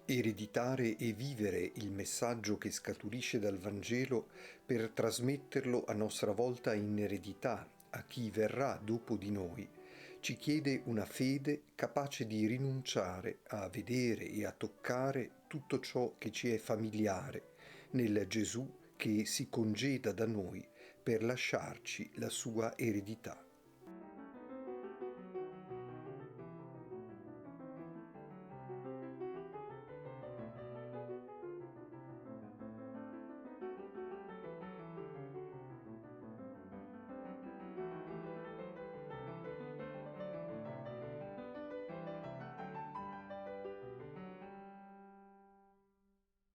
Ereditare e vivere il messaggio che scaturisce dal Vangelo per trasmetterlo a nostra volta in eredità a chi verrà dopo di noi, ci chiede una fede capace di rinunciare a vedere e a toccare tutto ciò che ci è familiare nel Gesù che si congeda da noi per lasciarci la sua eredità.